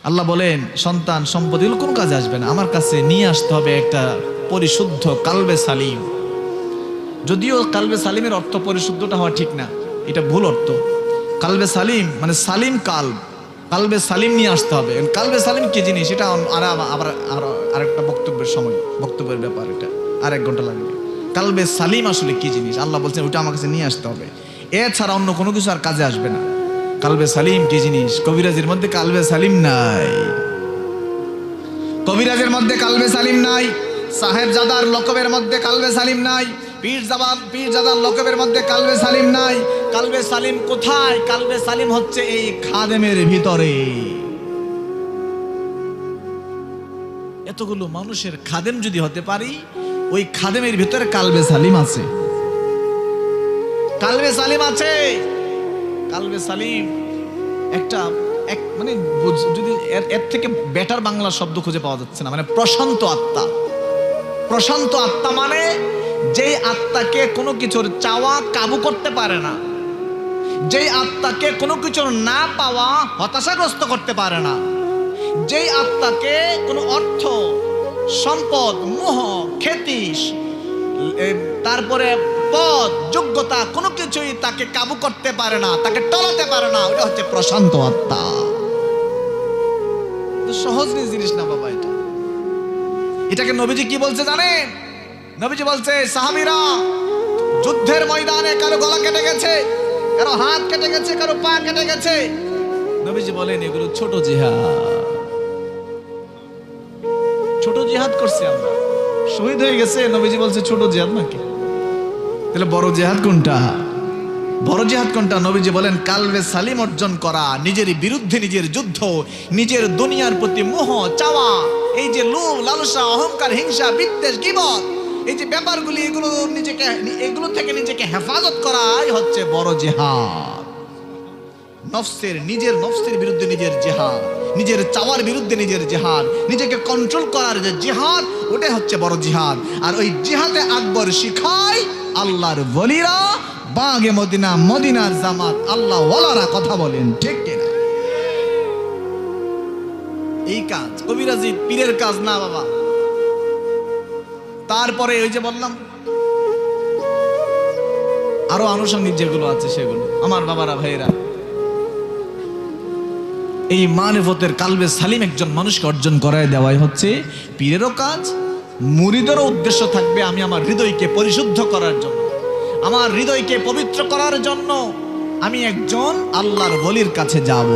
আল্লাহ বলেন সন্তান সম্পদ এগুলো কোন কাজে আসবে না, আমার কাছে নিয়ে আসতে হবে একটা পরিশুদ্ধ কালবে সালিম। যদিও কালবে সালিমের অর্থ পরিশুদ্ধটা হওয়া ঠিক না, এটা ভুল অর্থ। কালবে সালিম মানে সালিম কালব, কালবে সালিম নিয়ে আসতে হবে। কালবে সালিম কি জিনিস এটা আবার আরেকটা বক্তব্যের ব্যাপার, এটা আর 1 ঘন্টা লাগবে। কালবে সালিম আসলে কি জিনিস আল্লাহ বলছেন ওটা আমার কাছে নিয়ে আসতে হবে, এছাড়া অন্য কোনো কিছু আর কাজে আসবে না। কালবে সালিম কি জিনিস? কবিরাজের মধ্যে কালবে সালিম নাই, কবিরাজের মধ্যে কালবে সালিম নাই, সাহেবজাদার লকবের মধ্যে কালবে সালিম নাই, পীরজাদার লকবের মধ্যে কালবে সালিম নাই। কালবে সালিম কোথায়? কালবে সালিম হচ্ছে এই খাদেমের ভিতরে। এতগুলো মানুষের খাদেম যদি হতে পারি, ওই খাদেমের ভিতরে কালবে সালিম আছে, কালবে সালিম আছে। কালবে সালিম একটা মানে যদি এর থেকে বেটার বাংলা শব্দ খুঁজে পাওয়া যাচ্ছে না, মানে প্রশান্ত আত্মা। প্রশান্ত আত্মা মানে যেই আত্মাকে কোনো কিছুর চাওয়া কাবু করতে পারে না, যেই আত্মাকে কোনো কিছুর না পাওয়া হতাশাগ্রস্ত করতে পারে না, যেই আত্মাকে কোনো অর্থ সম্পদ মোহ খ্যাতি তারপরে পদ যোগ্যতা কোনো কিছুই তাকে কাবু করতে পারে না, তাকে টলাতে পারে না, ওটা হচ্ছে প্রশান্ত আত্মা। সহজ জিনিস না বাবা, এটাকে নবীজি কি বলছে জানেন? নবীজি বলছে সাহাবীরা যুদ্ধের ময়দানে কারো গলা কেটে গেছে, কারো হাত কেটে গেছে, কারো পা কেটে গেছে, নবীজি বলেন এগুলো ছোট জিহাদ, ছোট জিহাদ করছে আমরা, শহীদ হয়ে গেছে। নবীজি বলছে ছোট জিহাদ নাকি? তাহলে বড় জিহাদ কোনটা? বড় জিহাদ কোনটা? নবীজি বলেন কালবে সালিম অর্জন করা, নিজের বিরুদ্ধে নিজের যুদ্ধ, নিজের দুনিয়ার প্রতি মোহ চাওয়া, এই যে লোভ লালসা অহংকার হিংসা বিদ্বেষ গীবত, এই যে ব্যাপারগুলি, এগুলো থেকে নিজেকে হেফাজত করাই হচ্ছে বড় জিহাদ। নিজের নফসের বিরুদ্ধে নিজের জিহাদ, নিজের চাওয়ার বিরুদ্ধে নিজের জিহাদ, নিজেকে কন্ট্রোল করার যে জিহাদ, ওটাই হচ্ছে বড় জিহাদ। আর ওই জিহাদে আকবর শিখায় আল্লাহর ওলিরা, বাগে মদিনা, মদিনার জামাত, আল্লাহ ওয়ালারা। কথা বলেন ঠিক কিনা? এই কাজ কবিরাজি পীরের কাজ না বাবা। তারপরে ওই যে বললাম আরো আনুষঙ্গিক যেগুলো আছে সেগুলো, আমার বাবারা ভাইয়েরা, এই মারিফতের কালবে সালিম একজন মানুষকে অর্জন করায় দেওয়াই হচ্ছে পীরেরও কাজ। মুরিদেরও উদ্দেশ্য থাকবে আমি আমার হৃদয়কে পরিশুদ্ধ করার জন্য, আমার হৃদয়কে পবিত্র করার জন্য আমি একজন আল্লাহর ওলির কাছে যাব।